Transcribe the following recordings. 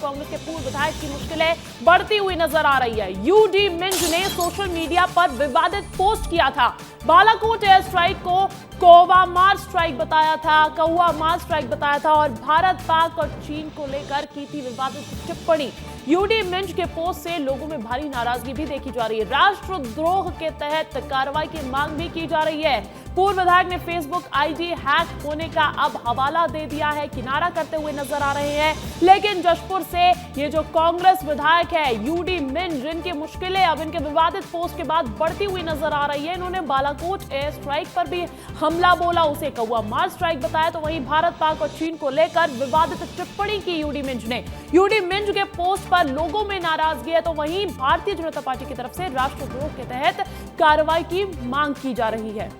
कांग्रेस के पूर्व विधायक की मुश्किलें बढ़ती हुई नजर आ रही है। यूडी मिंज ने सोशल मीडिया पर विवादित पोस्ट किया था। बालाकोट एयर स्ट्राइक को कौवा मार स्ट्राइक बताया था और भारत, पाक और चीन को लेकर की थी विवादित टिप्पणी। यूडी मिंज के पोस्ट से लोगों में भारी नाराजगी भी देखी जा रही है। राष्ट्रद्रोह के तहत कार्रवाई की मांग भी की जा रही है। पूर्व विधायक ने फेसबुक आईडी हैक होने का अब हवाला दे दिया है, किनारा करते हुए नजर आ रहे हैं। लेकिन जशपुर से ये जो कांग्रेस विधायक है यूडी मिंज, इनकी मुश्किलें अब इनके विवादित पोस्ट के बाद बढ़ती हुई नजर आ रही है। इन्होंने बालाकोट एयर स्ट्राइक पर भी हमला बोला, उसे कौवा मार स्ट्राइक बताया, तो वहीं भारत, पाक और चीन को लेकर विवादित टिप्पणी की यूडी मिंज ने। यूडी मिंज के पोस्ट पर लोगों में नाराजगी है, तो वहीं भारतीय जनता पार्टी की तरफ से राष्ट्रद्रोह के तहत कार्रवाई की मांग की जा रही है।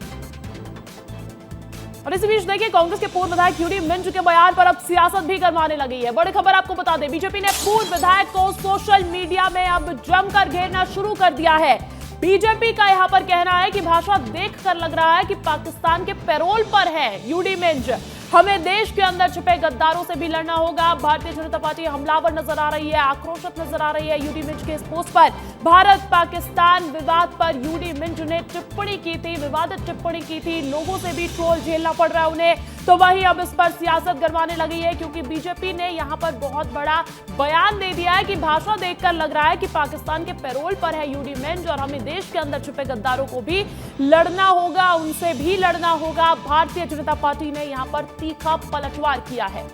और इसी बीच देखिए, कांग्रेस के पूर्व विधायक यूडी मिंज के बयान पर अब सियासत भी गरमाने लगी है। बड़ी खबर आपको बता दें, बीजेपी ने पूर्व विधायक को सोशल मीडिया में अब जमकर घेरना शुरू कर दिया है। बीजेपी का यहां पर कहना है कि भाषा देखकर लग रहा है कि पाकिस्तान के पैरोल पर है यूडी मिंज। हमें देश के अंदर छिपे गद्दारों से भी लड़ना होगा। भारतीय जनता पार्टी हमलावर नजर आ रही है, आक्रोशित नजर आ रही है यूडी मिंज के इस पोस्ट पर। भारत पाकिस्तान विवाद पर यूडी मिंज ने टिप्पणी की थी, विवादित टिप्पणी की थी, लोगों से भी ट्रोल झेलना पड़ रहा है उन्हें। तो वहीं अब इस पर सियासत गरमाने लगी है, क्योंकि बीजेपी ने यहां पर बहुत बड़ा बयान दे दिया है कि भाषा देखकर लग रहा है कि पाकिस्तान के पैरोल पर है यूडी मिंज और हमें देश के अंदर छिपे गद्दारों को भी लड़ना होगा, उनसे भी लड़ना होगा। भारतीय जनता पार्टी ने यहां पर तीखा पलटवार किया है।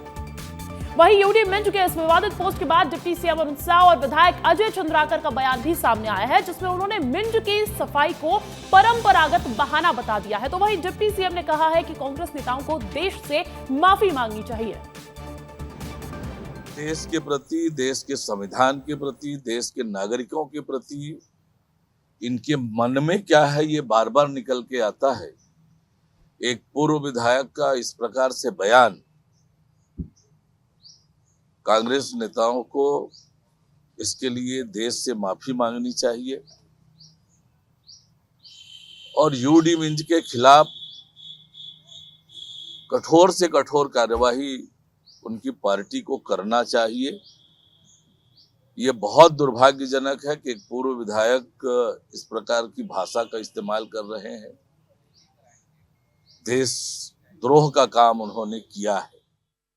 वहीं यूडी मिंज के इस विवादित पोस्ट के बाद डिप्टी सीएम अरुण साह और विधायक अजय चंद्राकर का बयान भी सामने आया है, जिसमें उन्होंने मिंज की सफाई को परंपरागत बहाना बता दिया है। तो वहीं डिप्टी सीएम ने कहा है कि कांग्रेस नेताओं को देश से माफी मांगनी चाहिए। देश के प्रति, देश के संविधान के प्रति, देश के नागरिकों के प्रति इनके मन में क्या है, ये बार बार निकल के आता है। एक पूर्व विधायक का इस प्रकार से बयान कांग्रेस नेताओं को इसके लिए देश से माफी मांगनी चाहिए और यूडी मिंज के खिलाफ कठोर से कठोर कार्यवाही उनकी पार्टी को करना चाहिए। ये बहुत दुर्भाग्यजनक है कि एक पूर्व विधायक इस प्रकार की भाषा का इस्तेमाल कर रहे हैं। देशद्रोह का काम उन्होंने किया है।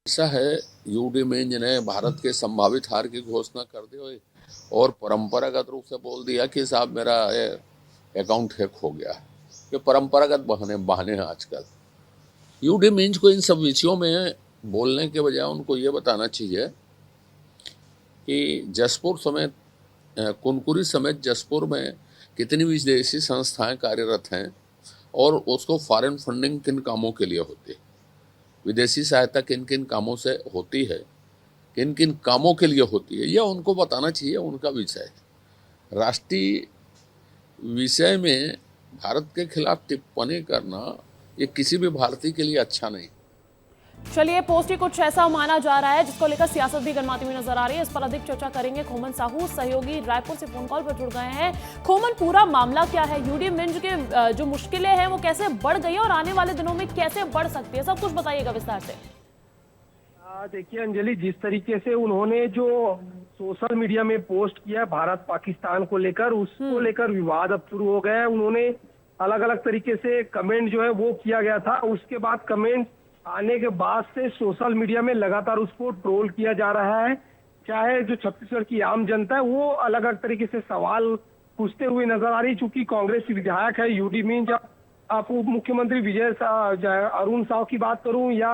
ऐसा है, यूडी मिंज ने भारत के संभावित हार की घोषणा कर दी और परंपरागत रूप से बोल दिया कि साहब मेरा अकाउंट हैक हो गया। ये परंपरागत बहाने हैं आजकल। यूडी मिंज को इन सब विषयों में बोलने के बजाय उनको ये बताना चाहिए कि जसपुर समेत, कुनकुरी समेत जसपुर में कितनी विदेशी संस्थाएं कार्यरत हैं और उसको फॉरेन फंडिंग किन कामों के लिए होती है, विदेशी सहायता किन किन कामों से होती है, किन किन कामों के लिए होती है, यह उनको बताना चाहिए। उनका विषय राष्ट्रीय विषय में भारत के खिलाफ टिप्पणी करना ये किसी भी भारतीय के लिए अच्छा नहीं। चलिए, पोस्ट ही कुछ ऐसा माना जा रहा है जिसको लेकर सियासत भी गरमाती हुई नजर आ रही है। इस पर अधिक चर्चा करेंगे। खोमन साहू सहयोगी रायपुर से फोन कॉल पर जुड़ गए हैं। खोमन, पूरा मामला क्या है? यूडी मिंज के जो मुश्किलें हैं वो कैसे बढ़ गई और आने वाले दिनों में कैसे बढ़ सकती है, सब कुछ बताइएगा विस्तार से। देखिए अंजलि, जिस तरीके से उन्होंने जो सोशल मीडिया में पोस्ट किया भारत पाकिस्तान को लेकर, उसको लेकर विवाद अब शुरू हो गया है। उन्होंने अलग अलग तरीके से कमेंट जो है वो किया गया था। उसके बाद कमेंट आने के बाद से सोशल मीडिया में लगातार उसको ट्रोल किया जा रहा है। चाहे जो छत्तीसगढ़ की आम जनता है वो अलग अलग तरीके से सवाल पूछते हुए नजर आ रही। चूंकि कांग्रेस विधायक है यूडी मिंज, आप उप मुख्यमंत्री अरुण साह की बात करूं या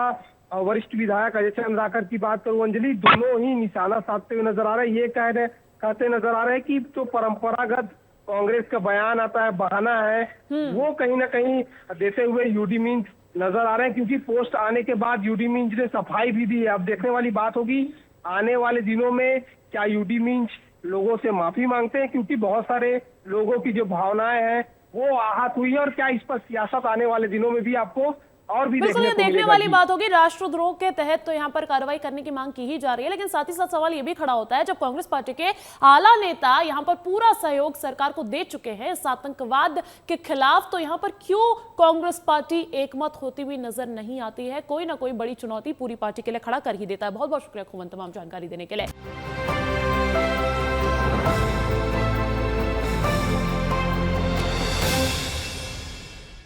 वरिष्ठ विधायक अजय चंद्राकर की बात करूं, अंजलि, दोनों ही निशाना साधते हुए नजर आ रहे हैं। ये कहते नजर आ रहे हैं कि जो परंपरागत कांग्रेस का बयान आता है, बहाना है, वो कहीं ना कहीं देते हुए यूडी मिंज नजर आ रहे हैं। क्योंकि पोस्ट आने के बाद यूडी मिंज ने सफाई भी दी है। अब देखने वाली बात होगी आने वाले दिनों में क्या यूडी मिंज लोगों से माफी मांगते हैं, क्योंकि बहुत सारे लोगों की जो भावनाएं हैं वो आहत हुई है। और क्या इस पर सियासत आने वाले दिनों में भी आपको और भी देखने वाली बात होगी। राष्ट्रद्रोह के तहत तो यहाँ पर कार्रवाई करने की मांग की ही जा रही है, लेकिन साथ ही साथ सवाल ये भी खड़ा होता है, जब कांग्रेस पार्टी के आला नेता यहाँ पर पूरा सहयोग सरकार को दे चुके हैं इस आतंकवाद के खिलाफ, तो यहाँ पर क्यों कांग्रेस पार्टी एकमत होती हुई नजर नहीं आती है? कोई ना कोई बड़ी चुनौती पूरी पार्टी के लिए खड़ा कर ही देता है। बहुत बहुत शुक्रिया खोमन तमाम जानकारी देने के लिए।